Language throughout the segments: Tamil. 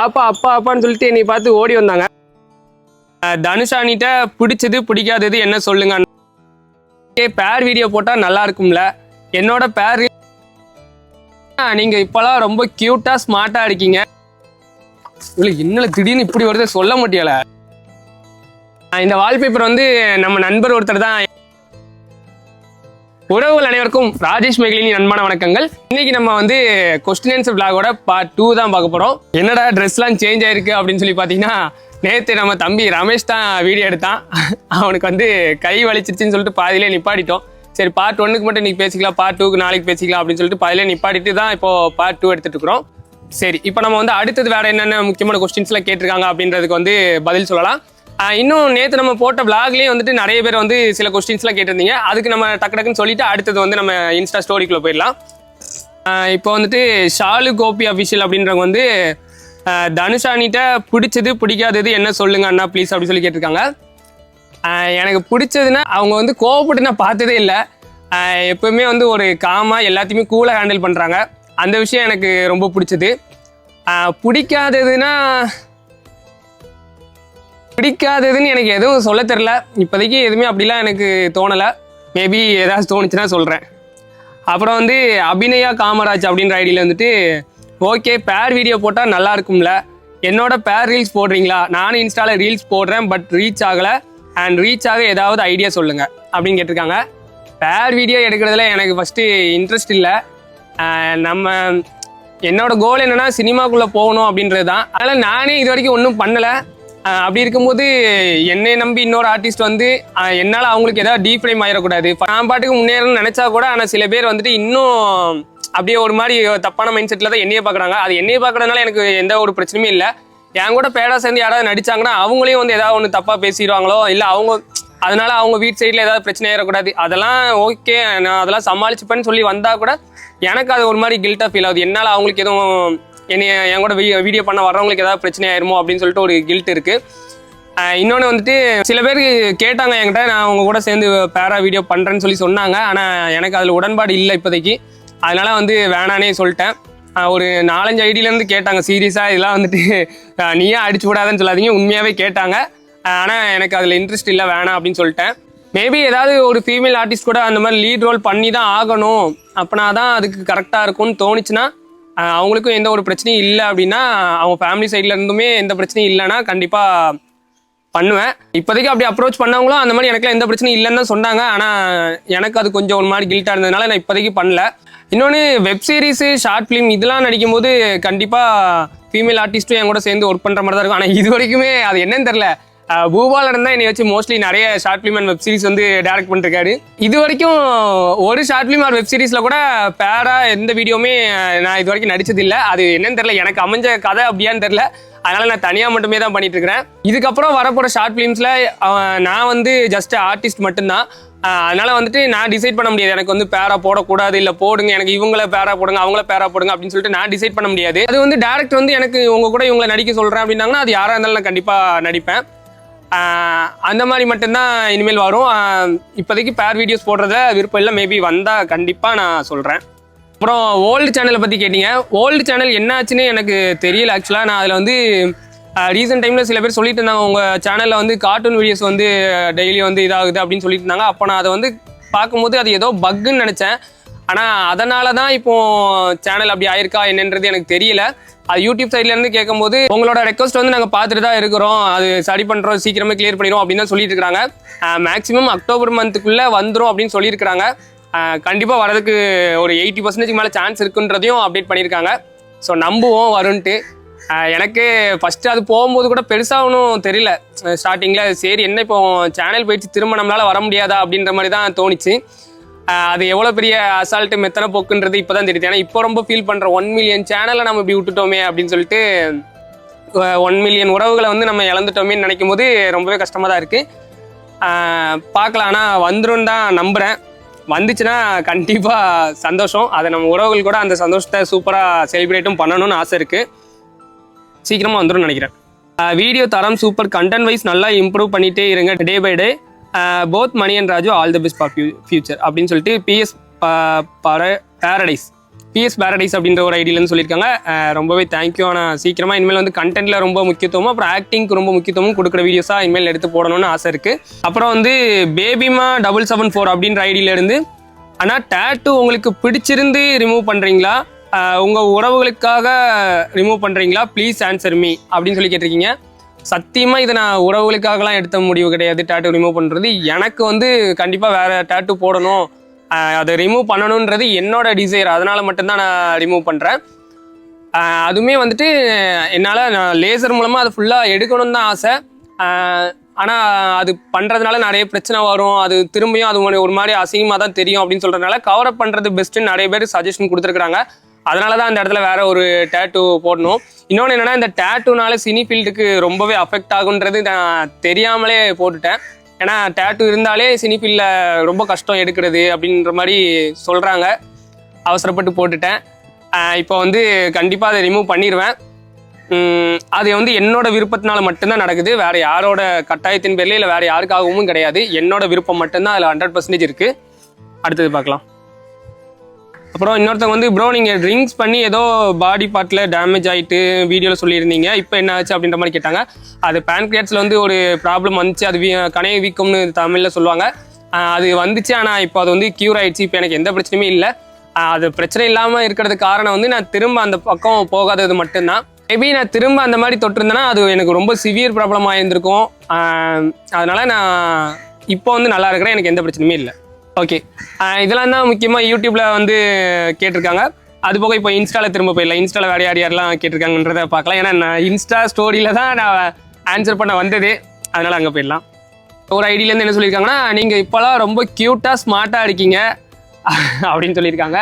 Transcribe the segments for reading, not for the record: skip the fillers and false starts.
அப்பா அப்பா அப்பான்னு சொல்லிட்டு என்னை பார்த்து ஓடி வந்தாங்க. தனுஷானிட்ட பிடிச்சது பிடிக்காதது என்ன சொல்லுங்க, பேர் வீடியோ போட்டால் நல்லா இருக்கும்ல, என்னோட பேர் நீங்க இப்பெல்லாம் ரொம்ப கியூட்டா ஸ்மார்ட்டா இருக்கீங்க. இன்னும் திடீர்னு இப்படி வருது சொல்ல முடியல. இந்த வால்பேப்பர் வந்து நம்ம நண்பர் ஒருத்தர் தான். உறவுகள் அனைவருக்கும் ராஜேஷ் மேகலின் அன்பான வணக்கங்கள். இன்னைக்கு நம்ம வந்து கொஸ்டின் ஆன்சர் விளாகோட பார்ட் 2 தான் பார்க்க போறோம். என்னடா ட்ரெஸ்லாம் சேஞ்ச் ஆயிருக்கு அப்படின்னு சொல்லி பார்த்தீங்கன்னா, நேற்று நம்ம தம்பி ரமேஷ் தான் வீடியோ எடுத்தான். அவனுக்கு வந்து கை வலிச்சிருச்சுன்னு சொல்லிட்டு பாதியிலே நிப்பாட்டிட்டோம். சரி பார்ட் 1க்கு மட்டும் இன்னைக்கு பேசிக்கலாம், பார்ட் 2க்கு நாளைக்கு பேசிக்கலாம் அப்படின்னு சொல்லிட்டு பாதியிலே நிப்பாட்டிட்டு தான் இப்போ பார்ட் 2 எடுத்துட்டு இருக்கிறோம். சரி, இப்போ நம்ம வந்து அடுத்தது வேற என்னென்ன முக்கியமான கொஸ்டின்ஸ்லாம் கேட்டிருக்காங்க அப்படின்றதுக்கு வந்து பதில் சொல்லலாம். இன்னும் நேற்று நம்ம போட்ட விளாக்லேயே வந்துட்டு நிறைய பேர் வந்து சில கொஸ்டின்ஸ்லாம் கேட்டிருந்தீங்க. அதுக்கு நம்ம டக்கு டக்குன்னு சொல்லிட்டு அடுத்தது வந்து நம்ம இன்ஸ்டா ஸ்டோரிக்குள்ளே போயிடலாம். இப்போ வந்துட்டு ஷாலு கோபி அஃபிஷியல் அப்படின்றவங்க வந்து தனுஷானிட்ட பிடிச்சது பிடிக்காதது என்ன சொல்லுங்க அண்ணா ப்ளீஸ் அப்படின்னு சொல்லி கேட்டிருக்காங்க. எனக்கு பிடிச்சதுன்னா அவங்க வந்து கோவப்பட்டு நான் பார்த்ததே இல்லை. எப்பவுமே வந்து ஒரு காமாக எல்லாத்தையுமே கூலாக ஹேண்டில் பண்ணுறாங்க. அந்த விஷயம் எனக்கு ரொம்ப பிடிச்சது. பிடிக்காததுன்னு எனக்கு எதுவும் சொல்ல தெரில. இப்போதைக்கு எதுவுமே அப்படிலாம் எனக்கு தோணலை. மேபி ஏதாச்சும் தோணுச்சுன்னா சொல்கிறேன். அப்புறம் வந்து அபிநயா காமராஜ் அப்படின்ற ஐடியில் வந்துட்டு ஓகே பேர் வீடியோ போட்டால் நல்லா இருக்கும்ல, என்னோட பேர் ரீல்ஸ் போடுறீங்களா, நானும் இன்ஸ்டாவில் ரீல்ஸ் போடுறேன் பட் ரீச் ஆகலை, அண்ட் ரீச் ஆக ஏதாவது ஐடியா சொல்லுங்கள் அப்படின்னு கேட்டிருக்காங்க. பேர் வீடியோ எடுக்கிறதுல எனக்கு ஃபஸ்ட்டு இன்ட்ரெஸ்ட் இல்லை. என்னோட கோல் என்னென்னா சினிமாக்குள்ளே போகணும் அப்படின்றது தான். அதனால் நானே இது வரைக்கும் ஒன்றும் பண்ணலை. அப்படி இருக்கும்போது என்னை நம்பி இன்னொரு ஆர்டிஸ்ட் வந்து என்னால் அவங்களுக்கு ஏதாவது டீஃப்ரேம் ஆயிடக்கூடாது. நான் பாட்டுக்கு முன்னேறணும்னு நினச்சா கூட, ஆனால் சில பேர் வந்துட்டு இன்னும் அப்படியே ஒரு மாதிரி தப்பான மைண்ட் செட்டில் தான் என்னையே பார்க்குறாங்க. அது என்னையே பார்க்குறதுனால எனக்கு எந்த ஒரு பிரச்சனையும் இல்லை. என் கூட பேடா சேர்ந்து யாராவது நடிச்சாங்கன்னா அவங்களையும் வந்து ஏதாவது ஒன்று தப்பாக பேசிடுவாங்களோ, இல்லை அவங்க அதனால அவங்க வீட்டு சைடில் ஏதாவது பிரச்சனை ஆயிடக்கூடாது. அதெல்லாம் ஓகே, நான் அதெல்லாம் சமாளிச்சுப்பேன்னு சொல்லி வந்தால் கூட எனக்கு அது ஒரு மாதிரி கில்ட்டாக ஃபீல் ஆகுது. என்னால் அவங்களுக்கு எதுவும் என் கூட வீடியோ பண்ண வர்றவங்களுக்கு ஏதாவது பிரச்சனை ஆயிருமோ அப்படின்னு சொல்லிட்டு ஒரு கில்ட் இருக்குது. இன்னொன்று வந்துட்டு சில பேர் கேட்டாங்க என்கிட்ட, நான் அவங்க கூட சேர்ந்து பேரா வீடியோ பண்ணுறேன்னு சொல்லி சொன்னாங்க. ஆனால் எனக்கு அதில் உடன்பாடு இல்லை இப்போதைக்கு. அதனால வந்து வேணானே சொல்லிட்டேன். ஒரு 4-5 ஐடியிலேருந்து கேட்டாங்க சீரியஸாக, இதெல்லாம் வந்துட்டு நீயே அடிச்சு விடாதன்னு சொல்லாதீங்க, உண்மையாகவே கேட்டாங்க. ஆனால் எனக்கு அதில் இன்ட்ரெஸ்ட் இல்லை, வேணாம் அப்படின்னு சொல்லிட்டேன். மேபி ஏதாவது ஒரு ஃபீமேல் ஆர்டிஸ்ட் கூட அந்த மாதிரி லீட் ரோல் பண்ணி தான் ஆகணும், அப்படின்னா தான் அதுக்கு கரெக்டாக இருக்கும்னு தோணுச்சுன்னா, அவங்களுக்கும் எந்த ஒரு பிரச்சனையும் இல்லை அப்படின்னா, அவங்க ஃபேமிலி சைடில் இருந்துமே எந்த பிரச்சனையும் இல்லைன்னா கண்டிப்பாக பண்ணுவேன். இப்போதைக்கு அப்படி அப்ரோச் பண்ணவங்களும் அந்த மாதிரி எனக்குலாம் எந்த பிரச்சனையும் இல்லைன்னு தான் சொன்னாங்க. ஆனால் எனக்கு அது கொஞ்சம் ஒரு மாதிரி கில்ட்டாக இருந்ததுனால நான் இப்போதைக்கு பண்ணல. இன்னொன்று வெப் சீரிஸு, ஷார்ட் ஃபிலிம் இதெல்லாம் நடிக்கும்போது கண்டிப்பாக ஃபீமேல் ஆர்டிஸ்ட்டும் என் கூட சேர்ந்து ஒர்க் பண்ணுற மாதிரி தான் இருக்கும். ஆனால் இது வரைக்குமே அது என்னன்னு தெரில. பூபாலன் தான் என்னை வச்சு மோஸ்ட்லி நிறைய short film and web series வந்து டைரக்ட் பண்ணிருக்காரு. இது வரைக்கும் ஒரு ஷார்ட் ஃபிலிம் ஆர் வெப் சீரிஸில் கூட பேரா எந்த வீடியோவுமே நான் இது வரைக்கும் நடிச்சதில்லை. அது என்னன்னு தெரில, எனக்கு அமைஞ்ச கதை அப்படியான்னு தெரில. அதனால் நான் தனியாக மட்டுமே தான் பண்ணிட்டு இருக்கிறேன். இதுக்கப்புறம் வரப்போகிற ஷார்ட் ஃபிலிம்ஸில் நான் வந்து ஜஸ்ட் ஆர்டிஸ்ட் மட்டும்தான். அதனால் வந்துட்டு நான் டிசைட் பண்ண முடியாது. எனக்கு வந்து பேரா போடக்கூடாது, இல்லை போடுங்க, எனக்கு இவங்கள பேரா போடுங்க, அவங்கள பேரா போடுங்க அப்படின்னு சொல்லிட்டு நான் டிசைட் பண்ண முடியாது. அது வந்து டேரக்டர் வந்து எனக்கு உங்கள் கூட இவங்களை நடிக்க சொல்கிறேன் அப்படின்னாங்கன்னா அது யாராக இருந்தாலும் நான் கண்டிப்பாக நடிப்பேன். அந்த மாதிரி மட்டும்தான் இனிமேல் வரும். இப்போதைக்கு பேர் வீடியோஸ் போடுறத விருப்பம் இல்லை. மேபி வந்தால் கண்டிப்பாக நான் சொல்கிறேன். அப்புறம் ஓல்டு சேனலை பற்றி கேட்டீங்க. ஓல்டு சேனல் என்னாச்சுன்னு எனக்கு தெரியல ஆக்சுவலாக. நான் அதில் வந்து ரீசெண்ட் டைமில் சில பேர் சொல்லிட்டு இருந்தாங்க, உங்கள் சேனலில் வந்து கார்ட்டூன் வீடியோஸ் வந்து டெய்லி வந்து இதாகுது அப்படின்னு சொல்லிட்டு இருந்தாங்க. அப்போ நான் அதை வந்து பார்க்கும்போது அது ஏதோ பக்குன்னு நினச்சேன். ஆனால் அதனால தான் இப்போது சேனல் அப்படி ஆயிருக்கா என்னன்றது எனக்கு தெரியல. அது யூடியூப் சைட்லேருந்து கேட்கும்போது உங்களோட ரெக்வஸ்ட் வந்து நாங்கள் பார்த்துட்டு தான் இருக்கிறோம், அது சரி பண்ணுறோம், சீக்கிரமே கிளியர் பண்ணிடுவோம் அப்படின்னு தான் சொல்லிட்டு இருக்காங்க. மேக்ஸிமம் அக்டோபர் மந்த்துக்குள்ளே வந்துடும் அப்படின்னு சொல்லியிருக்கிறாங்க. கண்டிப்பாக வரதுக்கு ஒரு 80% மேலே சான்ஸ் இருக்குன்றதையும் அப்டேட் பண்ணியிருக்காங்க. ஸோ நம்புவோம் வரும்ன்ட்டு. எனக்கு ஃபஸ்ட்டு அது போகும்போது கூட பெருசாக ஒன்றும் தெரியல. ஸ்டார்டிங்கில் சரி என்ன இப்போ சேனல் போயிடுச்சு திரும்ப நம்மளால் வர முடியாதா அப்படின்ற மாதிரி தான் தோணிச்சு. அது எவ்வளோ பெரிய அசால்ட்டு மெத்தனை போக்குன்றது இப்போ தான் தெரியுது. ஏன்னா இப்போ ரொம்ப ஃபீல் பண்ணுறோம், 1 மில்லியன் சேனலை நம்ம இப்படி விட்டுட்டோமே அப்படின்னு சொல்லிட்டு, 1 மில்லியன் உறவுகளை வந்து நம்ம இழந்துட்டோமேன்னு நினைக்கும் போது ரொம்பவே கஷ்டமாக தான் இருக்குது. பார்க்கலாம், ஆனால் வந்துடும் தான் நம்புகிறேன். வந்துச்சுன்னா கண்டிப்பாக சந்தோஷம். அதை நம்ம உறவுகள் கூட அந்த சந்தோஷத்தை சூப்பராக செலிப்ரேட்டும் பண்ணணும்னு ஆசை இருக்குது. சீக்கிரமாக வந்துடும் நினைக்கிறேன். வீடியோ தரம் சூப்பர், கண்டென்ட் வைஸ் நல்லா இம்ப்ரூவ் பண்ணிகிட்டே இருங்க day by day. Both Mani and Raju all the best for future அப்படின்னு சொல்லிட்டு PS பேரடைஸ் பிஎஸ் பேரடைஸ் அப்படின்ற ஒரு ஐடியிலன்னு சொல்லியிருக்காங்க. ரொம்பவே தேங்க்யூ. ஆனால் சீக்கிரமாக இனிமேல் வந்து கண்டென்ட்டில் ரொம்ப முக்கியத்துவமும் அப்புறம் ஆக்டிங்க்கு ரொம்ப முக்கியத்துவமும் கொடுக்குற வீடியோஸாக இனிமேல் எடுத்து போடணும்னு ஆசை இருக்குது. அப்புறம் வந்து பேபிமா 774 அப்படின்ற ஐடியிலேருந்து ஆனால் டேட்டு உங்களுக்கு பிடிச்சிருந்து ரிமூவ் பண்ணுறீங்களா, உங்கள் உறவுகளுக்காக ரிமூவ் பண்ணுறீங்களா, ப்ளீஸ் ஆன்சர் மீ அப்படின்னு சொல்லி கேட்டிருக்கீங்க. சத்தியமாக இதை நான் உறவுகளுக்காகலாம் எடுத்த முடிவு கிடையாது. டேட்டு ரிமூவ் பண்ணுறது எனக்கு வந்து கண்டிப்பாக வேறு டேட்டு போடணும், அதை ரிமூவ் பண்ணணுன்றது என்னோட டிசைர். அதனால் மட்டும்தான் நான் ரிமூவ் பண்ணுறேன். அதுவுமே வந்துட்டு என்னால் நான் லேசர் மூலமாக அதை ஃபுல்லாக எடுக்கணும்னு தான் ஆசை. ஆனால் அது பண்ணுறதுனால நிறைய பிரச்சனை வரும், அது திரும்பியும் அது ஒரு மாதிரி அசிங்கமாக தான் தெரியும் அப்படின்னு சொல்கிறதுனால கவரப் பண்ணுறது பெஸ்ட்டுன்னு நிறைய பேர் சஜஷன் கொடுத்துருக்குறாங்க. அதனால தான் அந்த இடத்துல வேற ஒரு டேட்டு போடணும். இன்னொன்று என்னென்னா, இந்த டேட்டுனால சினி ஃபீல்டுக்கு ரொம்பவே அஃபெக்ட் ஆகுன்றது நான் தெரியாமலே போட்டுட்டேன். ஏன்னா டேட்டு இருந்தாலே சினி ஃபீல்டில் ரொம்ப கஷ்டம் எடுக்கிறது அப்படின்ற மாதிரி சொல்கிறாங்க. அவசரப்பட்டு போட்டுட்டேன். இப்போ வந்து கண்டிப்பாக அதை ரிமூவ் பண்ணிடுவேன். அது வந்து என்னோட விருப்பத்தினால மட்டும்தான் நடக்குது, வேறு யாரோட கட்டாயத்தின் பேரில் இல்லை வேறு யாருக்காகவும் கிடையாது. என்னோட விருப்பம் மட்டும்தான் அதில் 100% இருக்குது. அடுத்தது பார்க்கலாம். அப்புறம் இன்னொருத்தவங்க வந்து ப்ரோ நீங்கள் ட்ரிங்க்ஸ் பண்ணி ஏதோ பாடி பார்ட்டில் டேமேஜ் ஆகிட்டு வீடியோவில் சொல்லியிருந்தீங்க, இப்போ என்ன ஆச்சு அப்படின்ற மாதிரி கேட்டாங்க. அது பேன்க்ரியாட்ஸில் வந்து ஒரு ப்ராப்ளம் வந்துச்சு, அது கணைய வீக்கம்னு தமிழில் சொல்லுவாங்க. அது வந்துச்சு, ஆனால் இப்போ அது வந்து க்யூர் ஆகிடுச்சு. இப்போ எனக்கு எந்த பிரச்சனையுமே இல்லை. அது பிரச்சனை இல்லாமல் இருக்கிறதுக்கு காரணம் வந்து நான் திரும்ப அந்த பக்கம் போகாதது மட்டும்தான். மேபி நான் திரும்ப அந்த மாதிரி தொட்டிருந்தேன்னா அது எனக்கு ரொம்ப சிவியர் ப்ராப்ளம் ஆகியிருந்திருக்கும். அதனால் நான் இப்போ வந்து நல்லா இருக்கிறேன், எனக்கு எந்த பிரச்சனையுமே இல்லை. ஓகே, இதெல்லாம் தான் முக்கியமாக யூடியூப்பில் வந்து கேட்டிருக்காங்க. அது போக இப்போ இன்ஸ்டாவில் திரும்ப போயிடலாம். இன்ஸ்டாவில் வேறு யாரெல்லாம் கேட்டிருக்காங்கன்றதை பார்க்கலாம். ஏன்னா நான் இன்ஸ்டா ஸ்டோரியில் தான் நான் ஆன்சர் பண்ண வந்தது, அதனால் அங்கே போயிடலாம். ஒரு ஐடியிலேருந்து என்ன சொல்லியிருக்காங்கன்னா, நீங்கள் இப்போலாம் ரொம்ப க்யூட்டாக ஸ்மார்ட்டாக இருக்கீங்க அப்படின்னு சொல்லியிருக்காங்க.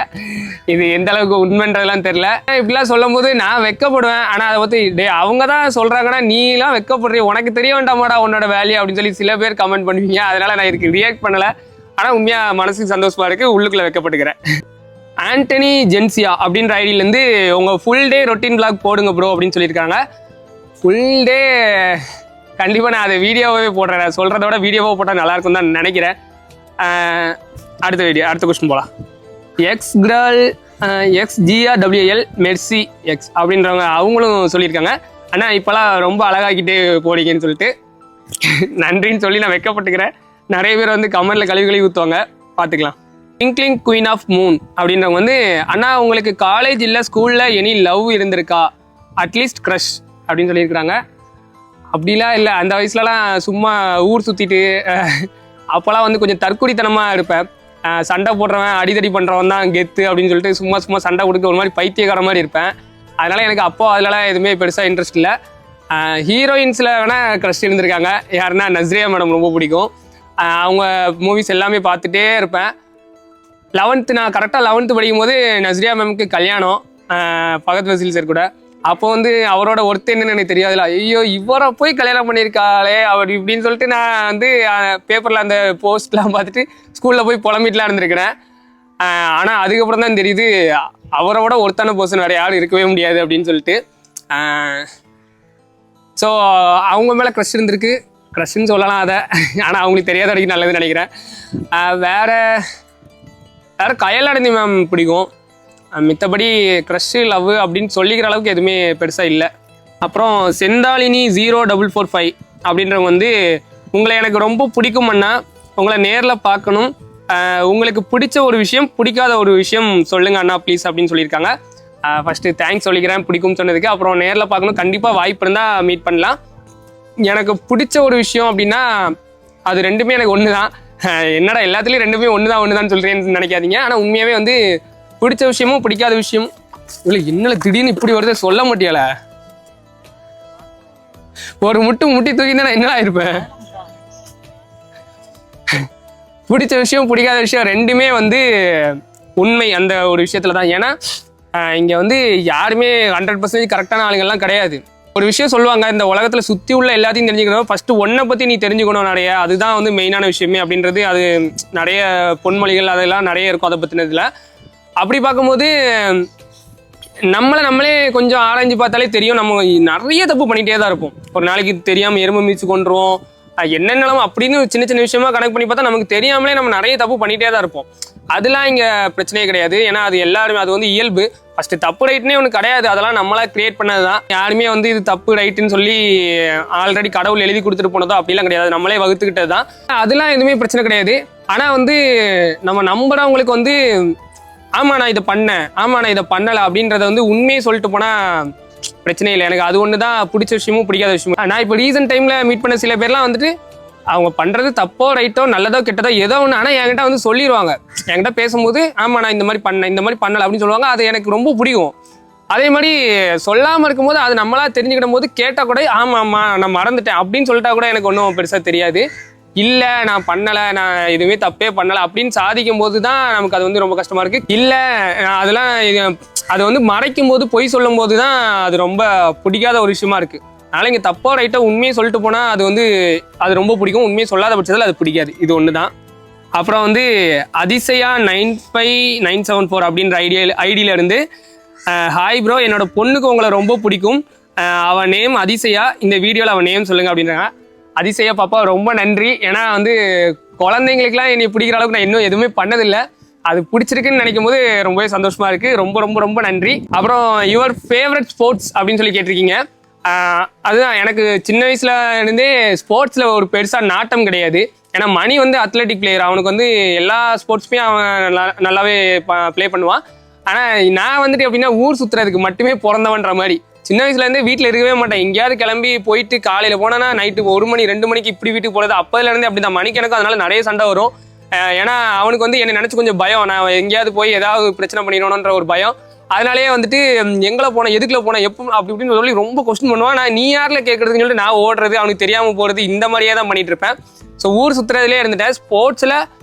இது எந்த அளவுக்கு உண்மைன்றதெல்லாம் தெரில. இப்படிலாம் சொல்லும் போது நான் வெக்கப்படுவேன். ஆனால் அதை பற்றி அவங்க தான் சொல்கிறாங்கன்னா நீலாம் வெக்கப்படுறீ, உனக்கு தெரிய வேண்டாமாடா உன்னோட வேல்யூ அப்படின்னு சொல்லி சில பேர் கமெண்ட் பண்ணுவீங்க. அதனால் நான் இதுக்கு ரியாக்ட் பண்ணலை. ஆனால் உண்மையாக மனசுக்கு சந்தோஷமாக இருக்குது, உள்ளுக்குள்ளே வைக்கப்படுகிறேன். ஆண்டனி ஜென்சியா அப்படின்ற ஐடியிலேருந்து உங்கள் ஃபுல் டே ரொட்டீன் vlog போடுங்க ப்ரோ அப்படின்னு சொல்லியிருக்காங்க. ஃபுல் டே கண்டிப்பாக நான் அதை வீடியோவே போடுறேன். சொல்கிறத விட வீடியோவாக போட்டால் நல்லாயிருக்கும் தான் நினைக்கிறேன். அடுத்த கொஸ்டின் போகலாம். XGRWL மெர்சி எக்ஸ் அப்படின்றவங்க அவங்களும் சொல்லியிருக்காங்க. ஆனால் இப்போலாம் ரொம்ப அழகாக்கிட்டே போடிங்கன்னு சொல்லிட்டு நன்றின்னு சொல்லி நான் வைக்கப்பட்டுக்கிறேன். நிறைய பேர் வந்து கமெண்ட்ல கழுவி ஊற்றுவாங்க, பார்த்துக்கலாம். ட்விங்க்லிங் குயின் ஆஃப் மூன் அப்படின்றவங்க வந்து அண்ணா உங்களுக்கு காலேஜ் இல்லை ஸ்கூலில் எனி லவ் இருந்திருக்கா, அட்லீஸ்ட் க்ரஷ் அப்படின்னு சொல்லியிருக்கிறாங்க. அப்படிலாம் இல்லை, அந்த வயசுலலாம் சும்மா ஊர் சுற்றிட்டு அப்போல்லாம் வந்து கொஞ்சம் தற்குடித்தனமாக இருப்பேன். சண்டை போடுறவன் அடிதடி பண்ணுறவன் தான் கெத்து அப்படின்னு சொல்லிட்டு சும்மா சண்டை கொடுக்க ஒரு மாதிரி பைத்தியக்கார மாதிரி இருப்பேன். அதனால் எனக்கு அப்போ அதிலலாம் எதுவுமே பெருசாக இன்ட்ரெஸ்ட் இல்லை. ஹீரோயின்ஸில் வேணால் க்ரஷ் இருந்திருக்காங்க. யாருன்னா நஸ்ரியா மேடம் ரொம்ப பிடிக்கும். அவங்க மூவிஸ் எல்லாமே பார்த்துட்டே இருப்பேன். நான் கரெக்டாக 11th படிக்கும் போது நஸ்ரியா மேமுக்கு கல்யாணம் பகத் வசீல் சார் கூட. அப்போ வந்து அவரோட ஒர்த்து என்னன்னு எனக்கு தெரியாதுல்ல. ஐயோ இவரை போய் கல்யாணம் பண்ணியிருக்காளே அவர் இப்படின்னு சொல்லிட்டு நான் வந்து பேப்பரில் அந்த போஸ்ட்லாம் பார்த்துட்டு ஸ்கூலில் போய் புலம்பிட்டுலாம் இருந்திருக்கிறேன். ஆனால் அதுக்கப்புறம் தான் தெரியுது அவரோட ஒருத்தான பர்சன் வேறு யாரும் இருக்கவே முடியாது அப்படின்னு சொல்லிட்டு. ஸோ அவங்க மேலே க்ரஷ் இருந்திருக்கு, க்ரஷ்ன்னு சொல்லலாம் அதை. ஆனால் அவங்களுக்கு தெரியாத வரைக்கும் நல்லதுன்னு நினைக்கிறேன். வேறு கயலானந்தி மேம் பிடிக்கும். மித்தபடி க்ரஷ்ஷு லவ் அப்படின்னு சொல்லிக்கிற அளவுக்கு எதுவுமே பெருசாக இல்லை. அப்புறம் செந்தாலினி 0445 அப்படின்றவங்க வந்து உங்களை எனக்கு ரொம்ப பிடிக்கும்னா உங்களை நேரில் பார்க்கணும், உங்களுக்கு பிடிச்ச ஒரு விஷயம் பிடிக்காத ஒரு விஷயம் சொல்லுங்க அண்ணா ப்ளீஸ் அப்படின்னு சொல்லியிருக்காங்க. ஃபஸ்ட்டு தேங்க்ஸ் சொல்லிக்கிறேன் பிடிக்கும்னு சொன்னதுக்கு. அப்புறம் நேரில் பார்க்கணும், கண்டிப்பாக வாய்ப்பு இருந்தால் மீட் பண்ணலாம். எனக்கு பிடிச்ச ஒரு விஷயம் அப்படின்னா அது ரெண்டுமே எனக்கு ஒன்று தான். என்னடா எல்லாத்துலேயும் ரெண்டுமே ஒன்று தான் சொல்கிறேன்னு நினைக்காதீங்க. ஆனால் உண்மையாகவே வந்து பிடிச்ச விஷயமும் பிடிக்காத விஷயம் இல்லை. என்ன திடீர்னு இப்படி வருது சொல்ல மாட்டியால, ஒரு முட்டி தூக்கினா நான் என்னடா இருப்பேன். பிடிச்ச விஷயம் பிடிக்காத விஷயம் ரெண்டுமே வந்து உண்மை அந்த ஒரு விஷயத்துல தான். ஏன்னா இங்கே வந்து யாருமே 100% கரெக்டான ஆளுங்கள்லாம் கிடையாது. ஒரு விஷயம் சொல்லுவாங்க, இந்த உலகத்தில் சுற்றி உள்ள எல்லாத்தையும் தெரிஞ்சுக்கணும், ஃபஸ்ட்டு ஒன்றை பற்றி நீ தெரிஞ்சுக்கணும் நிறைய, அதுதான் வந்து மெயினான விஷயமே அப்படின்றது. அது நிறைய பொன்மொழிகள் அதெல்லாம் நிறைய இருக்கும் அதை பற்றினதில். அப்படி பார்க்கும்போது நம்மளே கொஞ்சம் ஆராய்ஞ்சு பார்த்தாலே தெரியும் நம்ம நிறைய தப்பு பண்ணிகிட்டே தான் இருப்போம். ஒரு நாளைக்கு தெரியாமல் எறும்பு மீச்சு கொண்டுருவோம், என்னென்னலாம் அப்படின்னு சின்ன சின்ன விஷயமா கனெக்ட் பண்ணி பார்த்தா நமக்கு தெரியாமலே நம்ம நிறைய தப்பு பண்ணிட்டே தான் இருப்போம். அதெல்லாம் இங்கே பிரச்சனையே கிடையாது. ஏன்னா அது எல்லாருமே அது வந்து இயல்பு. ஃபர்ஸ்ட் தப்பு ரைட்னே ஒன்று கிடையாது, அதெல்லாம் நம்மளா கிரியேட் பண்ணது தான். யாருமே வந்து இது தப்பு ரைட்டுன்னு சொல்லி ஆல்ரெடி கடவுள் எழுதி கொடுத்துட்டு போனதோ அப்படிலாம் கிடையாது, நம்மளே வகுத்துக்கிட்டது தான். அதெல்லாம் எதுவுமே பிரச்சனை கிடையாது. ஆனால் வந்து நம்ம நம்புறவங்களுக்கு வந்து ஆமாம் நான் இதை பண்ணேன், ஆமாம் நான் இதை பண்ணலை அப்படின்றத வந்து உண்மையை சொல்லிட்டு போனால் பிரச்சனை இல்லை. எனக்கு அது ஒன்று தான் பிடிச்ச விஷயமும் பிடிக்காத விஷயமும். நான் இப்போ ரீசன்ட் டைமில் மீட் பண்ண சில பேர்லாம் வந்துட்டு அவங்க பண்ணுறது தப்போ ரைட்டோ நல்லதோ கெட்டதோ ஏதோ ஒன்று, ஆனால் என்கிட்ட வந்து சொல்லிடுவாங்க. என்கிட்ட பேசும்போது ஆமாம் நான் இந்த மாதிரி பண்ணேன், இந்த மாதிரி பண்ணலை அப்படின்னு சொல்லுவாங்க. அது எனக்கு ரொம்ப பிடிக்கும். அதே மாதிரி சொல்லாமல் இருக்கும்போது அது நம்மளா தெரிஞ்சுக்கிடும் போது கேட்டால் கூட ஆமாம்மா நான் மறந்துட்டேன் அப்படின்னு சொல்லிட்டா கூட எனக்கு ஒன்றும் பெருசாக தெரியாது. இல்லை நான் பண்ணலை, நான் எதுவுமே தப்பே பண்ணலை அப்படின்னு சாதிக்கும் போது தான் நமக்கு அது வந்து ரொம்ப கஷ்டமாக இருக்குது. இல்லை அதெல்லாம் அது வந்து மறைக்கும் போது பொய் சொல்லும் போது தான் அது ரொம்ப பிடிக்காத ஒரு விஷயமா இருக்குது. அதனால் இங்கே தப்போ ரைட்டோ உண்மையை சொல்லிட்டு போனால் அது வந்து அது ரொம்ப பிடிக்கும். உண்மையை சொல்லாத பட்சத்தில் அது பிடிக்காது. இது ஒன்று தான். அப்புறம் வந்து அதிசயா 95974 அப்படின்ற ஐடியிலேருந்து ஹாய் ப்ரோ, என்னோட பொண்ணுக்கு உங்களை ரொம்ப பிடிக்கும், அவன் நேம் அதிசயா, இந்த வீடியோவில் அவன் நேம் சொல்லுங்கள் அப்படின்றாங்க. அதிசயா பாப்பா ரொம்ப நன்றி. ஏன்னா வந்து குழந்தைங்களுக்குலாம் என்னை பிடிக்கிற அளவுக்கு நான் இன்னும் எதுவுமே பண்ணதில்லை. அது பிடிச்சிருக்குன்னு நினைக்கும் போது ரொம்பவே சந்தோஷமா இருக்கு. ரொம்ப ரொம்ப ரொம்ப நன்றி. அப்புறம் யுவர் ஃபேவரட் ஸ்போர்ட்ஸ் அப்படின்னு சொல்லி கேட்டிருக்கீங்க. அதுதான், எனக்கு சின்ன வயசுல இருந்தே ஸ்போர்ட்ஸ்ல ஒரு பெருசா நாட்டம் கிடையாது. ஏன்னா மணி வந்து அத்லெட்டிக் பிளேயர், அவனுக்கு வந்து எல்லா ஸ்போர்ட்ஸுமே அவன் நல்லாவே ப்ளே பண்ணுவான். ஆனால் நான் வந்துட்டு எப்படின்னா ஊர் சுற்றுறதுக்கு மட்டுமே பிறந்தவன்ற மாதிரி சின்ன வயசுலேருந்தே வீட்டில் இருக்கவே மாட்டேன். எங்கேயாவது கிளம்பி போயிட்டு காலையில் போனேன்னா நைட்டு 1 மணி 2 மணிக்கு இப்படி வீட்டுக்கு போகிறது. அப்போதுலேருந்தே அப்படி தான் மணிக்கு எனக்கு அதனால நிறைய சண்டை வரும். ஏன்னா அவனுக்கு வந்து என்னை நினச்சி கொஞ்சம் பயம், நான் எங்கேயாவது போய் ஏதாவது பிரச்சனை பண்ணிடணுன்ற ஒரு பயம். அதனாலேயே வந்துட்டு எங்களை போனேன், எதுக்குள்ள போனேன், எப்போ அப்படி இப்படின்னு சொல்லி ரொம்ப கொஸ்டின் பண்ணுவான். நான் நீ யாரில் கேட்குறதுன்னு சொல்லிட்டு நான் ஓடுறது, அவனுக்கு தெரியாமல் போகிறது, இந்த மாதிரியே தான் பண்ணிட்டு இருப்பேன். ஸோ ஊர் சுற்றுறதுலேயே இருந்துட்டேன். ஸ்போர்ட்ஸில்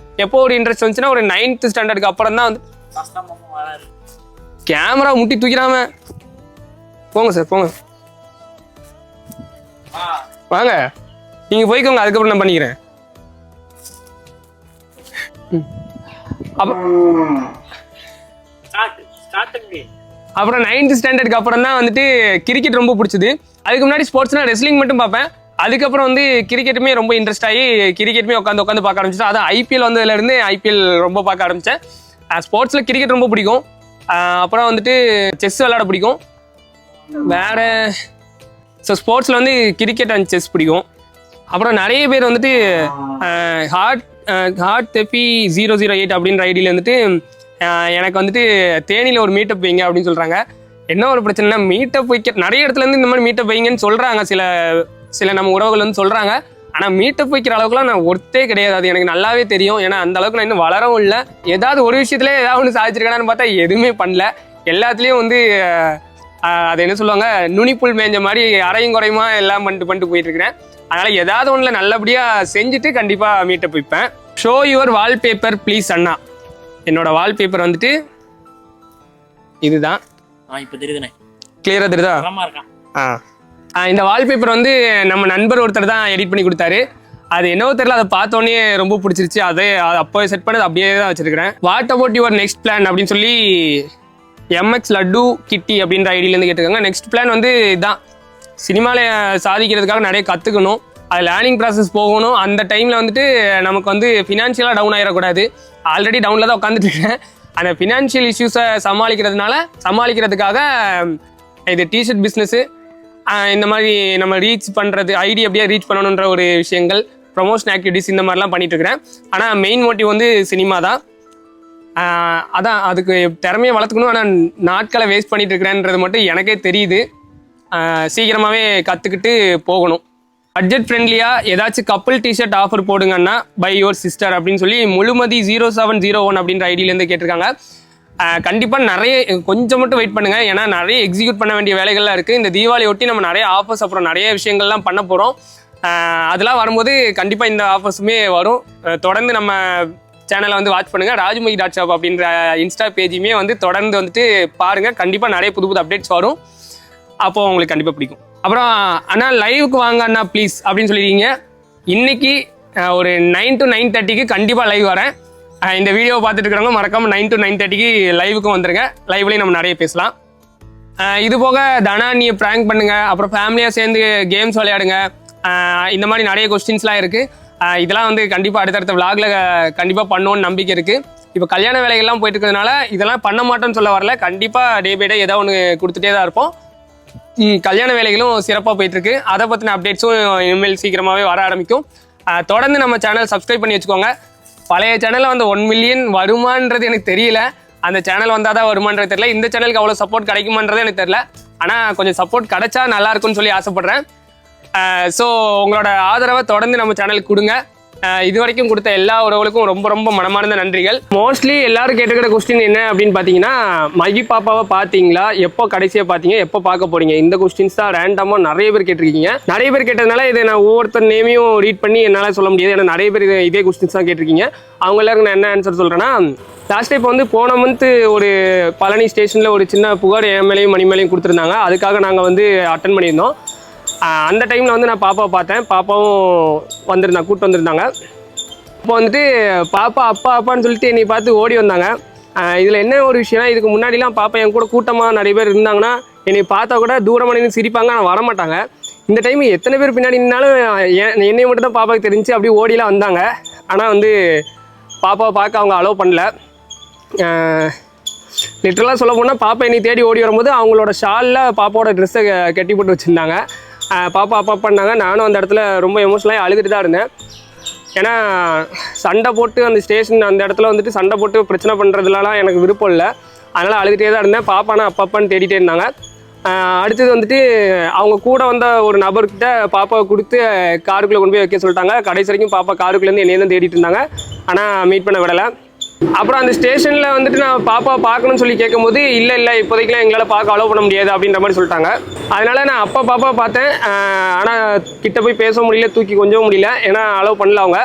எப்போ ஒரு இன்ட்ரெஸ்ட் வந்துச்சுன்னா ஒரு 9th ஸ்டாண்டர்டுக்கு அப்புறம் தான் வந்து கேமரா முட்டி தூக்கிறாம போங்க சார் போங்க வாங்க, நீங்கள் போய்க்கோங்க, அதுக்கப்புறம் நான் பண்ணிக்கிறேன். அப்புறம் 9th ஸ்டாண்டர்டுக்கு அப்புறம் தான் வந்துட்டு கிரிக்கெட் ரொம்ப பிடிச்சது. அதுக்கு முன்னாடி ஸ்போர்ட்ஸ்னா ரெஸ்லிங் மட்டும் பார்ப்பேன். அதுக்கப்புறம் வந்து கிரிக்கெட்டுமே ரொம்ப இன்ட்ரெஸ்ட் ஆகி கிரிக்கெட்டுமே உட்காந்து பார்க்க ஆரம்பிச்சிட்டேன். அதான் ஐபிஎல் வந்ததுலேருந்து ஐபிஎல் ரொம்ப பார்க்க ஆரம்பித்தேன். ஸ்போர்ட்ஸில் கிரிக்கெட் ரொம்ப பிடிக்கும். அப்புறம் வந்துட்டு செஸ் விளையாட பிடிக்கும். வேறு ஸோ ஸ்போர்ட்ஸில் வந்து கிரிக்கெட் அண்ட் செஸ் பிடிக்கும். அப்புறம் நிறைய பேர் வந்துட்டு ஹார்ட் தெப்பி 008 அப்படின்ற ஐடியில் வந்துட்டு எனக்கு வந்துட்டு தேனியில் ஒரு மீட்டப் வைங்க அப்படின்னு சொல்கிறாங்க. என்ன ஒரு பிரச்சனைனா மீட்டப் வைக்க நிறைய இடத்துலேருந்து இந்த மாதிரி மீட்டப் வைங்கன்னு சொல்கிறாங்க. சில நம்ம உறவுகள் வந்து சொல்கிறாங்க. ஆனால் மீட்டப் வைக்கிற அளவுக்குலாம் நான் ஒர்த்தே கிடையாது. அது எனக்கு நல்லாவே தெரியும். ஏன்னா அந்த அளவுக்கு நான் இன்னும் வளரவும் இல்லை. ஏதாவது ஒரு விஷயத்துல ஏதாவது ஒன்று சாதிச்சிருக்கேன்னு பார்த்தா எதுவுமே பண்ணல. எல்லாத்துலேயும் வந்து அது என்ன சொல்லுவாங்க, நுனிப்புல் மேஞ்ச மாதிரி அரையும் குறையுமா எல்லாம் பண்ணிட்டு போயிட்டு இருக்கிறேன். அதனால் ஏதாவது ஒன்றில் நல்லபடியாக செஞ்சுட்டு கண்டிப்பாக மீட்டப் வைப்பேன். ஷோ யுவர் வால்பேப்பர் ப்ளீஸ் அண்ணா. என்னோட வால்பேப்பர் வந்துட்டு இதுதான். இப்போ தெரியுதுண்ணே, கிளியராக தெரியுதா? இந்த வால்பேப்பர் வந்து நம்ம நண்பர் ஒருத்தர் தான் எடிட் பண்ணி கொடுத்தாரு. அது என்னவோ தெரியல, அதை பார்த்தோன்னே ரொம்ப பிடிச்சிருச்சு. அதை அப்போ செட் பண்ணது அப்படியே தான் வச்சிருக்கிறேன். What about your next plan அப்படின்னு சொல்லி MX லட்டு கிட்டி அப்படின்ற ஐடியிலேருந்து கேட்டிருக்காங்க. நெக்ஸ்ட் பிளான் வந்து இதுதான், சினிமாவில் சாதிக்கிறதுக்காக நிறைய கற்றுக்கணும், அது லேர்னிங் ப்ராசஸ் போகணும். அந்த டைமில் வந்துட்டு நமக்கு வந்து ஃபினான்ஷியலாக டவுன் ஆகிடக்கூடாது. ஆல்ரெடி டவுனில் தான் உட்காந்துட்டு இருக்கேன். அந்த ஃபினான்ஷியல் இஷ்யூஸை சமாளிக்கிறதுக்காக இது டிஷர்ட் பிஸ்னஸ்ஸு, இந்த மாதிரி நம்ம ரீச் பண்ணுறது, ஐடி அப்படியே ரீச் பண்ணணுன்ற ஒரு விஷயங்கள், ப்ரொமோஷன் ஆக்டிவிட்டிஸ் இந்த மாதிரிலாம் பண்ணிட்டு இருக்கிறேன். ஆனால் மெயின் மோட்டிவ் வந்து சினிமா தான். அதான் அதுக்கு திறமையை வளர்த்துக்கணும். ஆனால் நாட்களை வேஸ்ட் பண்ணிட்டு இருக்கிறேன்றது மட்டும் எனக்கே தெரியுது. சீக்கிரமாகவே கற்றுக்கிட்டு போகணும். பட்ஜெட் ஃப்ரெண்ட்லியாக ஏதாச்சும் கப்புள் டிஷர்ட் ஆஃபர் போடுங்கன்னா பை யுவர் சிஸ்டர் அப்படின்னு சொல்லி முழுமதி 0701 அப்படின்ற ஐடியிலேருந்து கேட்டிருக்காங்க. கண்டிப்பாக நிறைய கொஞ்சம் மட்டும் வெயிட் பண்ணுங்கள். ஏன்னா நிறைய எக்ஸிக்யூட் பண்ண வேண்டிய வேலைகள்லாம் இருக்குது. இந்த தீபாவளி ஒட்டி நம்ம நிறைய ஆஃபர்ஸ் அப்புறம் நிறைய விஷயங்கள்லாம் பண்ண போகிறோம். அதெல்லாம் வரும்போது கண்டிப்பாக இந்த ஆஃபர்ஸுமே வரும். தொடர்ந்து நம்ம சேனலை வந்து வாட்ச் பண்ணுங்கள். ராஜ்முகி.shop அப்படின்ற இன்ஸ்டா பேஜுமே வந்து தொடர்ந்து வந்துட்டு பாருங்கள். கண்டிப்பாக நிறைய புது அப்டேட்ஸ் வரும். அப்போது உங்களுக்கு கண்டிப்பாக பிடிக்கும். அப்புறம் அண்ணா லைவுக்கு வாங்க அண்ணா ப்ளீஸ் அப்படின்னு சொல்லியிருக்கீங்க. இன்றைக்கி ஒரு 9 to 9:30க்கு கண்டிப்பாக லைவ் வரேன். இந்த வீடியோவை பார்த்துட்டு இருக்கிறவங்க மறக்காமல் 9 to 9:30க்கு லைவுக்கும் வந்துருங்க. லைவ்லேயும் நம்ம நிறைய பேசலாம். இது போக தனா நீ ப்ராங்க் பண்ணுங்கள், அப்புறம் ஃபேமிலியாக சேர்ந்து கேம்ஸ் விளையாடுங்க, இந்த மாதிரி நிறைய கொஸ்டின்ஸ்லாம் இருக்குது. இதெல்லாம் வந்து கண்டிப்பாக அடுத்தடுத்த விளாகில் கண்டிப்பாக பண்ணுவோன்னு நம்பிக்கை இருக்குது. இப்போ கல்யாண வேலைகள்லாம் போயிட்டு இருக்கிறதுனால இதெல்லாம் பண்ண மாட்டோம்னு சொல்ல வரல. கண்டிப்பாக டே பை டே ஏதோ ஒன்று கொடுத்துட்டே தான் இருப்போம். கல்யாண வேலைகளும் சிறப்பாக போயிட்டுருக்கு. அதை பற்றின அப்டேட்ஸும் இனிமேல் சீக்கிரமாகவே வர ஆரம்பிக்கும். தொடர்ந்து நம்ம சேனல் சப்ஸ்கிரைப் பண்ணி வச்சுக்கோங்க. பழைய சேனலில் வந்து 1 மில்லியன் வருமானது எனக்கு தெரியல. அந்த சேனல் வந்தால் தான் வருமானது தெரியல. இந்த சேனலுக்கு அவ்வளோ சப்போர்ட் கிடைக்குமான்றது எனக்கு தெரியல. ஆனால் கொஞ்சம் சப்போர்ட் கிடைச்சா நல்லா இருக்கும்னு சொல்லி ஆசைப்பட்றேன். ஸோ உங்களோட ஆதரவை தொடர்ந்து நம்ம சேனலுக்கு கொடுங்க. இது வரைக்கும் கொடுத்த எல்லா உறவுகளுக்கும் ரொம்ப ரொம்ப மனமார்ந்த நன்றிகள். மோஸ்ட்லி எல்லாரும் கேட்டுக்கிற கொஸ்டின் என்ன அப்படின்னு பார்த்தீங்கன்னா, மகி பாப்பாவை பார்த்தீங்களா, எப்போ கடைசியாக பார்த்தீங்க, எப்போ பார்க்க போறீங்க, இந்த கொஸ்டின்ஸ் தான் ரேண்டமாக நிறைய பேர் கேட்டிருக்கீங்க. நிறைய பேர் கேட்டதுனால இதை நான் ஒவ்வொருத்தர் நேமையும் ரீட் பண்ணி என்னால் சொல்ல முடியாது. ஏன்னா நிறைய பேர் இதே கொஸ்டின்ஸ் தான் கேட்டிருக்கீங்க. அவங்க எல்லாருக்கும் நான் என்ன ஆன்சர் சொல்கிறேன்னா, லாஸ்ட் இப்போ வந்து போன மந்த் ஒரு பழனி ஸ்டேஷனில் ஒரு சின்ன புகார் என் மேலேயும் மணி மேலேயும் கொடுத்துருந்தாங்க. அதுக்காக நாங்கள் வந்து அட்டன் பண்ணியிருந்தோம். அந்த டைமில் வந்து நான் பாப்பாவை பார்த்தேன். பாப்பாவும் வந்திருந்தாங்க, கூப்பிட்டு வந்திருந்தாங்க. இப்போ வந்துட்டு பாப்பா அப்பா அப்பான்னு சொல்லிட்டு என்னை பார்த்து ஓடி வந்தாங்க. இதில் என்ன ஒரு விஷயம்னா, இதுக்கு முன்னாடிலாம் பாப்பா என் கூட கூட்டமாக நிறைய பேர் இருந்தாங்கன்னா என்னை பார்த்தா கூட தூரமாக நின்று சிரிப்பாங்க, ஆனால் வரமாட்டாங்க. இந்த டைம் எத்தனை பேர் பின்னாடி நின்னாலும் என்னை மட்டும் தான் பாப்பாவுக்கு தெரிஞ்சு அப்படியே ஓடிலாம் வந்தாங்க. ஆனால் வந்து பாப்பாவை பார்க்க அவங்க அலோவ் பண்ணல. லிட்டரலாக சொல்ல போனால் பாப்பா என்னை தேடி ஓடி வரும்போது அவங்களோட ஷாலில் பாப்பாவோட ட்ரெஸ்ஸை கட்டி போட்டு வச்சுருந்தாங்க. பாப்பா அப்பா பண்ணாங்க. நானும் அந்த இடத்துல ரொம்ப எமோஷனலாக அழுதுட்டு தான் இருந்தேன். ஏன்னா சண்டை போட்டு அந்த ஸ்டேஷன் அந்த இடத்துல வந்துட்டு சண்டை போட்டு பிரச்சனை பண்ணுறதுலாம் எனக்கு விருப்பம் இல்லை. அதனால் அழுதுகிட்டே தான் இருந்தேன். பாப்பானா அப்பாப்பான்னு தேடிட்டே இருந்தாங்க. அடுத்தது வந்துட்டு அவங்க கூட வந்த ஒரு நபர்கிட்ட பாப்பாவை கொடுத்து காருக்குள்ளே கொண்டு போய் வைக்க சொல்லிட்டாங்க. கடைசி வரைக்கும் பாப்பா காருக்குள்ளேருந்து என்னையே தான் தேடிட்டு இருந்தாங்க. ஆனால் மீட் பண்ண விடலை. அப்புறம் அந்த ஸ்டேஷனில் வந்துட்டு நான் பாப்பாவை பார்க்கணும்னு சொல்லி கேட்கும்போது இல்லை இப்போதைக்குலாம் எங்களால் பார்க்க அலோவ் பண்ண முடியாது அப்படின்ற மாதிரி சொல்லிட்டாங்க. அதனால் நான் பாப்பாவை பார்த்தேன். ஆனால் கிட்ட போய் பேச முடியல, தூக்கி கொஞ்சம் முடியல. ஏன்னா அலோவ் பண்ணல, அவங்க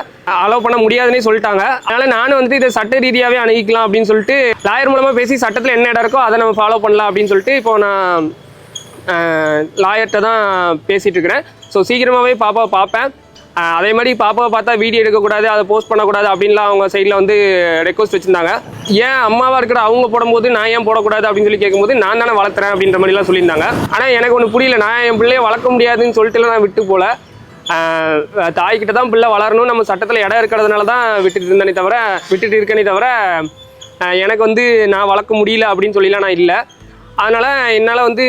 அலோவ் பண்ண முடியாதுன்னே சொல்லிட்டாங்க. அதனால் நானும் வந்துட்டு இதை சட்ட ரீதியாகவே அணுகிக்கலாம் அப்படின்னு சொல்லிட்டு லாயர் மூலமாக பேசி சட்டத்தில் என்ன இடம் இருக்கோ அதை நம்ம ஃபாலோ பண்ணலாம் அப்படின்னு சொல்லிட்டு இப்போ நான் லாயர்கிட்ட தான் பேசிகிட்டு இருக்கிறேன். ஸோ சீக்கிரமாகவே பாப்பாவை பார்ப்பேன். அதே மாதிரி பாப்பாவை பார்த்தா வீடியோ எடுக்கக்கூடாது, அதை போஸ்ட் பண்ணக்கூடாது அப்படின்லாம் அவங்க சைடில் வந்து ரெக்வஸ்ட் வச்சுருந்தாங்க. ஏன் அம்மாவாக இருக்கிற அவங்க போடும்போது நான் ஏன் போடக்கூடாது அப்படின்னு சொல்லி கேட்கும்போது நான் தானே வளர்த்துறேன் அப்படின்ற மாதிரிலாம் சொல்லியிருந்தாங்க. ஆனால் எனக்கு ஒன்று புரியல. நான் என் பிள்ளையை வளர்க்க முடியாதுன்னு சொல்லிட்டுலாம் நான் விட்டு போல. தாய்கிட்ட தான் பிள்ளை வளரணும், நம்ம சட்டத்தில் இடம் இருக்கிறதுனால தான் விட்டுட்டு இருக்கேனே தவிர எனக்கு வந்து நான் வளர்க்க முடியல அப்படின்னு சொல்லிலாம் நான் இல்லை. அதனால் என்னால் வந்து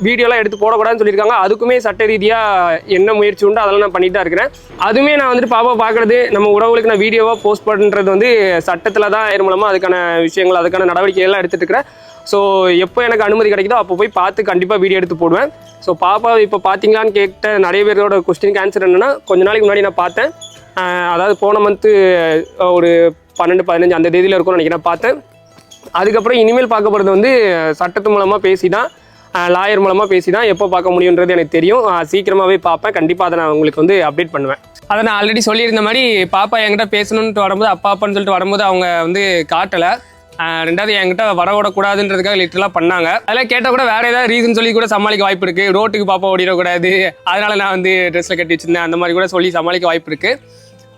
வீடியோலாம் எடுத்து போடக்கூடாதுன்னு சொல்லியிருக்காங்க. அதுக்குமே சட்ட ரீதியாக என்ன முயற்சி உண்டு அதெல்லாம் நான் பண்ணிட்டு தான் இருக்கிறேன். அதுவுமே நான் வந்துட்டு பாப்பா பார்க்குறது, நம்ம உறவுகளுக்கு நான் வீடியோவாக போஸ்ட் பண்ணுறது வந்து சட்டத்தில் தான் இது மூலமாக அதுக்கான விஷயங்கள் அதுக்கான நடவடிக்கைகள்லாம் எடுத்துகிட்டு இருக்கிறேன். ஸோ எப்போ எனக்கு அனுமதி கிடைக்குதோ அப்போ போய் பார்த்து கண்டிப்பாக வீடியோ எடுத்து போடுவேன். ஸோ பாப்பா இப்போ பார்த்தீங்களான்னு கேட்ட நிறைய பேரோட கொஸ்டினுக்கு ஆன்சர் என்னென்னா, கொஞ்ச நாளைக்கு முன்னாடி நான் பார்த்தேன். அதாவது போன மந்த்து ஒரு 12-15 அந்த தேதியில் இருக்கும்னு நினைக்கிறேன் பார்த்தேன். அதுக்கப்புறம் இனிமேல் பார்க்க போகிறது வந்து சட்டத்து மூலமாக பேசி தான், லாயர் மூலமாக பேசி தான் எப்போ பார்க்க முடியுன்றது எனக்கு தெரியும். சீக்கிரமாகவே பார்ப்பேன். கண்டிப்பாக அதை நான் உங்களுக்கு வந்து அப்டேட் பண்ணுவேன். அதை நான் ஆல்ரெடி சொல்லியிருந்த மாதிரி பாப்பா என்கிட்ட பேசணுன்ட்டு வரும்போது அப்பான்னு சொல்லிட்டு வரும்போது அவங்க வந்து காட்டலை. ரெண்டாவது என்கிட்ட வரவிடக்கூடாதுன்றதுக்காக லிட்டரலாக பண்ணாங்க. அதெல்லாம் கேட்டால் கூட வேறு ஏதாவது ரீசன் சொல்லி கூட சமாளிக்க வாய்ப்பு இருக்குது. ரோட்டுக்கு பாப்பா ஓடிடக்கூடாது, அதனால் நான் வந்து ட்ரெஸ்ஸில் கட்டி வச்சுருந்தேன், அந்த மாதிரி கூட சொல்லி சமாளிக்க வாய்ப்பு இருக்குது.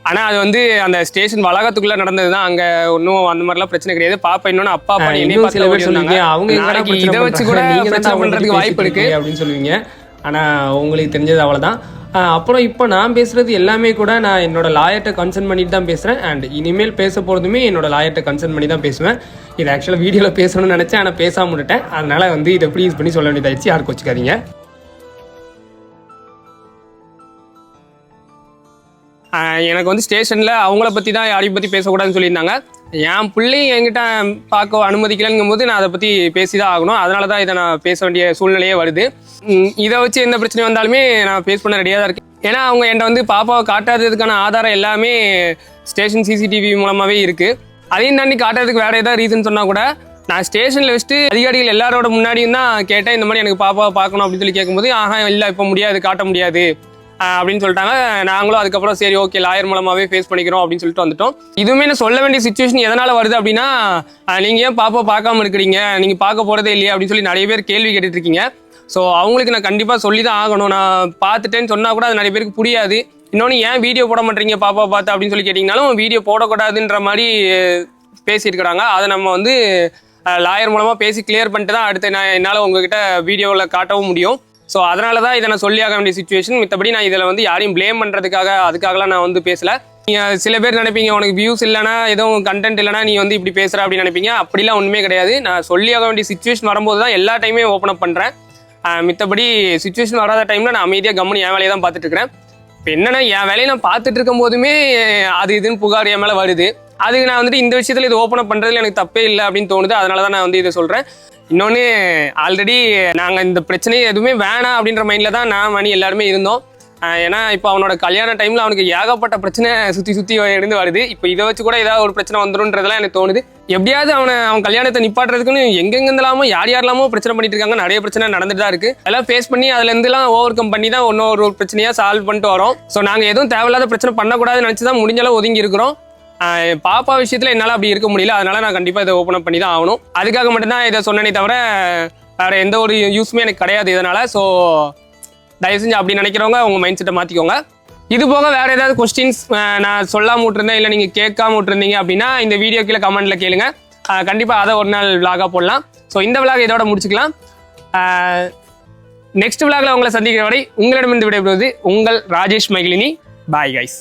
ஆனால் அது வந்து அந்த ஸ்டேஷன் வளாகத்துக்குள்ளே நடந்தது தான். அங்கே ஒன்றும் அந்த மாதிரிலாம் பிரச்சனை கிடையாது. பாப்பா இன்னொன்று அப்பா அவங்க இதை வச்சு கூட பிரச்சனை பண்ணுறதுக்கு வாய்ப்பு இருக்குது அப்படின்னு சொல்லுவீங்க. ஆனால் உங்களுக்கு தெரிஞ்சது அவ்வளோதான். அப்புறம் இப்போ நான் பேசுகிறது எல்லாமே கூட நான் என்னோட லாயர்கிட்ட கன்சர்ன் பண்ணிட்டு தான் பேசுகிறேன். அண்ட் இனிமேல் பேச போகிறதுமே என்னோட லாயர்கிட்ட கன்சர்ன் பண்ணி தான் பேசுவேன். இது ஆக்சுவலாக வீடியோவில் பேசணும்னு நினச்சேன், ஆனால் பேசாமல் விட்டுட்டேன். அதனால் வந்து இதை ப்ளீஸ் பண்ணி சொல்ல வேண்டியதாகிடுச்சு. யாருக்கு வச்சுக்காதீங்க. எனக்கு வந்து ஸ்டேஷனில் அவங்கள பற்றி தான் யாரையும் பற்றி பேசக்கூடாதுன்னு சொல்லியிருந்தாங்க. என் பிள்ளையும் என்கிட்ட பார்க்க அனுமதிக்கலைங்கும் போது நான் அதை பற்றி பேசி தான் ஆகணும். அதனால தான் இதை நான் பேச வேண்டிய சூழ்நிலையே வருது. இதை வச்சு எந்த பிரச்சனை வந்தாலுமே நான் ஃபேஸ் பண்ண ரெடியாக தான் இருக்கேன். ஏன்னா அவங்க என்கிட்ட வந்து பாப்பாவை காட்டாததுக்கான ஆதாரம் எல்லாமே ஸ்டேஷன் சிசிடிவி மூலமாகவே இருக்குது. அதையும் தாண்டி காட்டுறதுக்கு வேறு ஏதாவது ரீசன் சொன்னால் கூட நான் ஸ்டேஷனில் வச்சுட்டு அதிகாரிகள் எல்லாரோட முன்னாடியும் தான் கேட்டேன். இந்த மாதிரி எனக்கு பாப்பாவை பார்க்கணும் அப்படின்னு சொல்லி கேட்கும்போது இல்லை இப்போ முடியாது, காட்ட முடியாது அப்படின்னு சொல்லிட்டாங்க. நாங்களும் அதுக்கப்புறம் சரி ஓகே லாயர் மூலமாகவே ஃபேஸ் பண்ணிக்கிறோம் அப்படின்னு சொல்லிட்டு வந்துட்டோம். இதுவுமே நான் சொல்ல வேண்டிய சுச்சுவேஷன் எதனால் வருது அப்படின்னா, நீங்கள் ஏன் பாப்பா பார்க்காம இருக்கிறீங்க, நீங்கள் பார்க்க போகிறதே இல்லையா அப்படின்னு சொல்லி நிறைய பேர் கேள்வி கேட்டுட்டு இருக்கீங்க. ஸோ அவங்களுக்கு நான் கண்டிப்பாக சொல்லி தான் ஆகணும். நான் பார்த்துட்டேன்னு சொன்னால் கூட அது நிறைய பேருக்கு புரியாது. இன்னொன்று ஏன் வீடியோ போட மாட்டேறீங்க பாப்பா பார்த்து அப்படின்னு சொல்லி கேட்டிங்கனாலும் வீடியோ போடக்கூடாதுன்ற மாதிரி பேசியிருக்கிறாங்க. அதை நம்ம வந்து லாயர் மூலமாக பேசி கிளியர் பண்ணிட்டு தான் அடுத்து என்னால் உங்ககிட்ட வீடியோவில் காட்டவும் முடியும். ஸோ அதனால தான் இதை நான் சொல்லியாக வேண்டிய சுச்சுவேஷன். மத்தபடி நான் இதில் வந்து யாரையும் ப்ளேம் பண்ணுறதுக்காக அதுக்காகலாம் நான் வந்து பேசலை. நீங்கள் சில பேர் நினைப்பீங்க உனக்கு வியூஸ் இல்லைனா எதுவும் கண்டென்ட் இல்லைனா நீ வந்து இப்படி பேசுகிற அப்படின்னு நினைப்பீங்க. அப்படிலாம் ஒன்றுமே கிடையாது. நான் சொல்லியாக வேண்டிய சுச்சுவேஷன் வரும்போது தான் எல்லா டைமே ஓப்பன் அப் பண்ணுறேன். மித்தபடி சுச்சுவேஷன் வராத டைமில் நான் அமைதியாக கம்முனு என் வேலையை தான் பார்த்துட்டு இருக்கிறேன். இப்போ என்னன்னா என் வேலையை நான் பார்த்துட்டு இருக்கும் போதுமே அது இதுன்னு புகார் என் மேலே வருது. அதுக்கு நான் வந்துட்டு இந்த விஷயத்தில் இது ஓப்பன் அப் பண்ணுறதுல எனக்கு தப்பே இல்லை அப்படின்னு தோணுது. அதனால தான் நான் வந்து இதை சொல்கிறேன். இன்னொன்று, ஆல்ரெடி நாங்கள் இந்த பிரச்சனையை எதுவுமே வேணாம் அப்படின்ற மைண்டில் தான் நான் மணி எல்லாருமே இருந்தோம். ஏன்னா இப்போ அவனோட கல்யாண டைமில் அவனுக்கு ஏகப்பட்ட பிரச்சனை சுற்றி இருந்து வருது. இப்போ இதை வச்சு கூட ஏதாவது ஒரு பிரச்சனை வந்துடும்ன்றதெல்லாம் எனக்கு தோணுது. எப்படியாவது அவன் கல்யாணத்தை நிப்பாட்டுறதுக்குன்னு எங்கெங்கெல்லாமோ யார் பிரச்சனை பண்ணிட்டு இருக்காங்க. நிறைய பிரச்சனை நடந்துட்டு தான் இருக்கு. அதெல்லாம் ஃபேஸ் பண்ணி அதுலேருந்துலாம் ஓவர் கம் பண்ணி தான் இன்னொரு பிரச்சனையாக சால்வ் பண்ணிட்டு வரோம். ஸோ நாங்கள் எதுவும் தேவையில்லாத பிரச்சனை பண்ணக்கூடாதுன்னு நினச்சி தான் முடிஞ்சளவு ஒதுங்கி இருக்கிறோம். பாப்பா விஷயத்தில் என்னால் அப்படி இருக்க முடியல. அதனால நான் கண்டிப்பாக இதை ஓப்பன் அப் பண்ணி தான் ஆகணும். அதுக்காக மட்டும்தான் இதை சொன்னனே தவிர வேற எந்த ஒரு யூஸுமே எனக்கு கிடையாது இதனால. ஸோ தயவு செஞ்சு அப்படி நினைக்கிறவங்க உங்கள் மைண்ட் செட்டை மாற்றிக்கோங்க. இது போக வேறு ஏதாவது கொஸ்டின்ஸ் நான் சொல்லாம விட்டுருந்தேன் இல்லை நீங்கள் கேட்காம விட்டுருந்தீங்க அப்படின்னா இந்த வீடியோ கீழே கமெண்ட்டில் கேளுங்க. கண்டிப்பாக அதை ஒரு நாள் விலாகாக போடலாம். ஸோ இந்த விலாக இதோட முடிச்சுக்கலாம். நெக்ஸ்ட் விலாகில் உங்களை சந்திக்கிற வரை உங்களிடமிருந்து விடைபெறுவது உங்கள் ராஜேஷ் மைகிலினி. Bye guys.